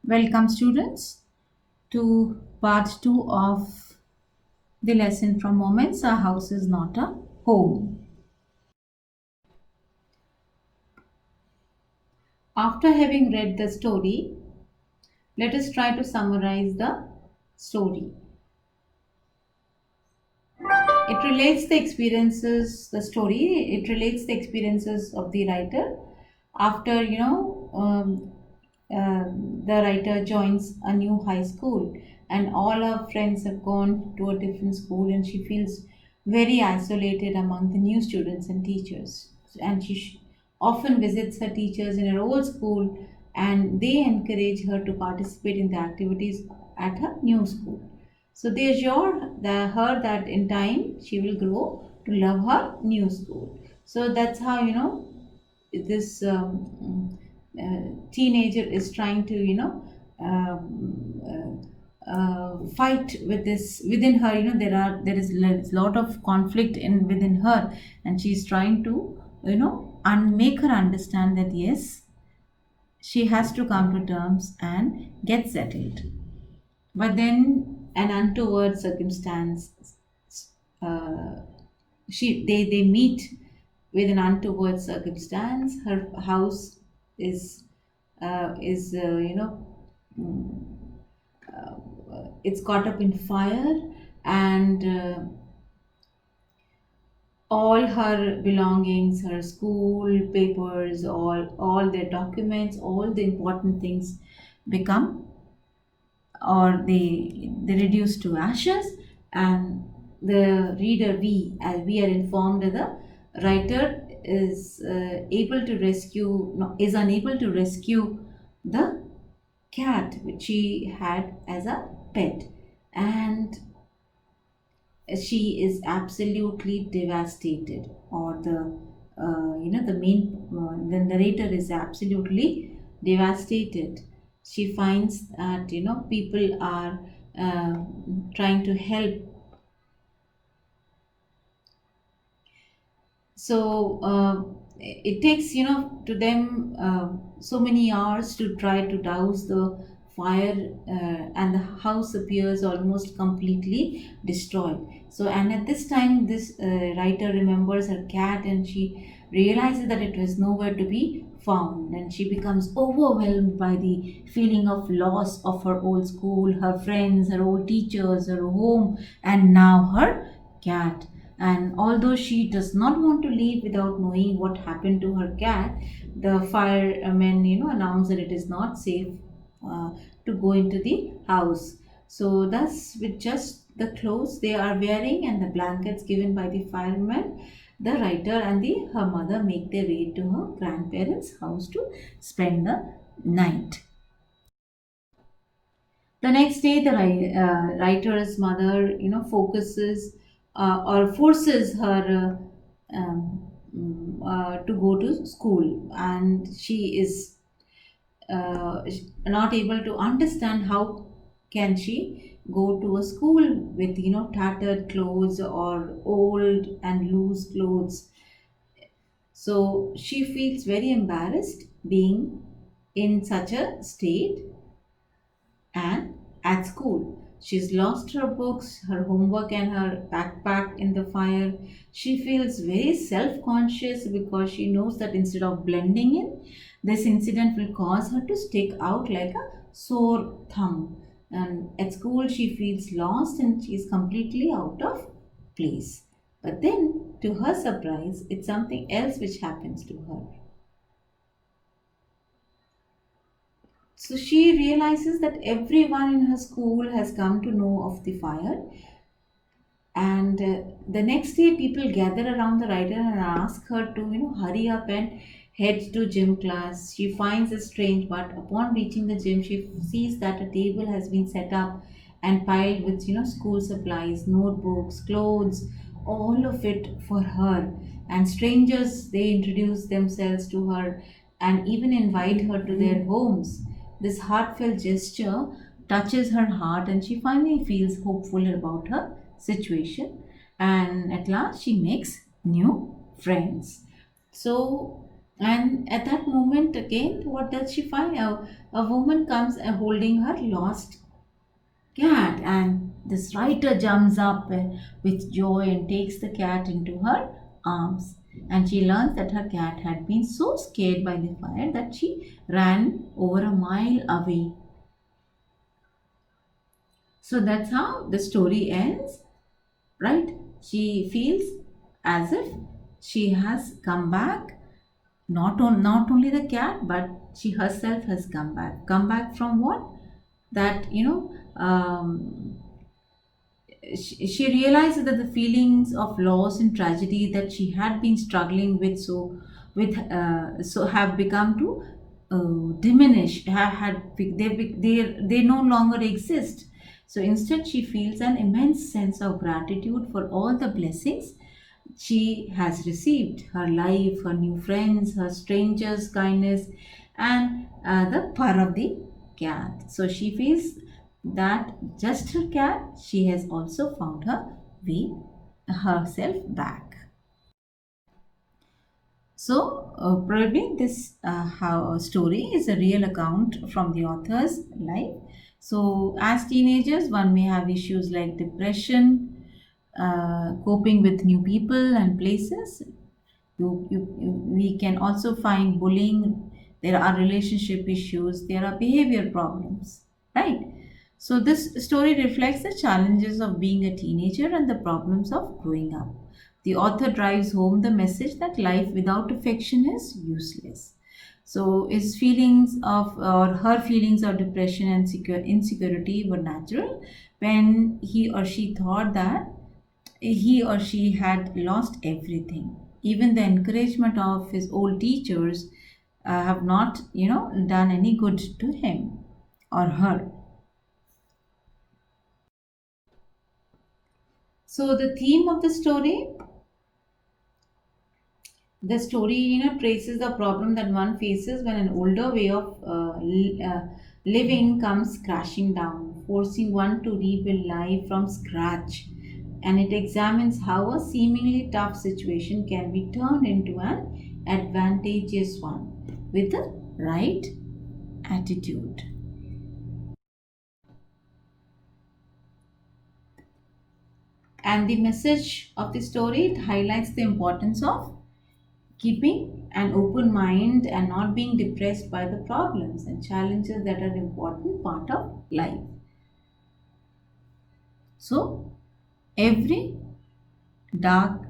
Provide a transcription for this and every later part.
Welcome, students, to part 2 of the lesson from Moments A House is Not a Home. After having read the story, let us try to summarize the story. It relates the experiences of the writer after, the writer joins a new high school and all her friends have gone to a different school and she feels very isolated among the new students and teachers. And often visits her teachers in her old school and they encourage her to participate in the activities at her new school. So they assure her that in time she will grow to love her new school. So that's how this teenager is trying to fight with this within her. There is a lot of conflict in within her, and she's trying to and make her understand that yes, she has to come to terms and get settled. But then an untoward circumstance, uh, they meet with an untoward circumstance. Her house is it's caught up in fire, and all her belongings, her school papers, all their documents, all the important things become, or they reduce to ashes. And the reader, we are informed that the writer is able to rescue no, is unable to rescue the cat which she had as a pet, and she is absolutely devastated, or the narrator is absolutely devastated. She finds that people are uh, trying to help. So it takes to them so many hours to try to douse the fire, and the house appears almost completely destroyed. So, and at this time this writer remembers her cat, and she realizes that it was nowhere to be found, and she becomes overwhelmed by the feeling of loss of her old school, her friends, her old teachers, her home, and now her cat. And although she does not want to leave without knowing what happened to her cat, the firemen announce that it is not safe uh, to go into the house. So thus, with just the clothes they are wearing and the blankets given by the firemen, the writer and her mother make their way to her grandparents' house to spend the night. The next day, the writer's mother, focuses or forces her to go to school, and she is not able to understand how can she go to a school with tattered clothes or old and loose clothes. So she feels very embarrassed being in such a state. And at school, she's lost her books, her homework, and her backpack in the fire. She feels very self conscious because she knows that instead of blending in, this incident will cause her to stick out like a sore thumb. And at school, she feels lost and she is completely out of place. But then, to her surprise, it's something else which happens to her. So she realizes that everyone in her school has come to know of the fire. And the next day, people gather around the writer and ask her to, hurry up and head to gym class. She finds it strange, but upon reaching the gym, she sees that a table has been set up and piled with, school supplies, notebooks, clothes, all of it for her. And strangers, they introduce themselves to her and even invite her to their homes. This heartfelt gesture touches her heart, and she finally feels hopeful about her situation. And at last, she makes new friends. So, And at that moment, again, what does she find? A woman comes holding her lost cat, and this writer jumps up with joy and takes the cat into her arms. And she learns that her cat had been so scared by the fire that she ran over a mile away. So that's how the story ends, right? She feels as if she has come back. Not only the cat, but she herself has come back. Come back from what? That she realized that the feelings of loss and tragedy that she had been struggling with so have become to diminish, have had they no longer exist. So instead she feels an immense sense of gratitude for all the blessings she has received: her life, her new friends, her strangers kindness, and the purr of the cat. So she feels that just her cat, she has also found her way herself back. So probably this how story is a real account from the author's life. So as teenagers, one may have issues like depression, coping with new people and places. We can also find bullying. There are relationship issues. There are behavior problems, right? So this story reflects the challenges of being a teenager and the problems of growing up. The author drives home the message that life without affection is useless. So his feelings of or her feelings of depression and insecurity were natural when he or she thought that he or she had lost everything. Even the encouragement of his old teachers have not, done any good to him or her. So the theme of the story, traces the problem that one faces when an older way of living comes crashing down, forcing one to rebuild life from scratch. And it examines how a seemingly tough situation can be turned into an advantageous one with the right attitude. And the message of the story, it highlights the importance of keeping an open mind and not being depressed by the problems and challenges that are an important part of life. So, every dark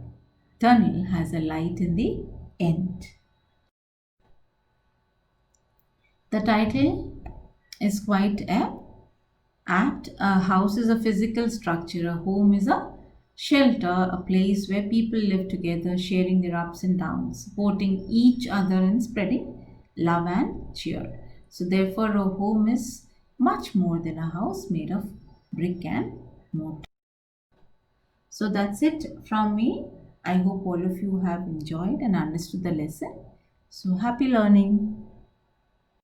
tunnel has a light in the end. The title is quite apt. A house is a physical structure, a home is a shelter, a place where people live together, sharing their ups and downs, supporting each other, and spreading love and cheer. So, therefore, a home is much more than a house made of brick and mortar. So, that's it from me. I hope all of you have enjoyed and understood the lesson. So, happy learning.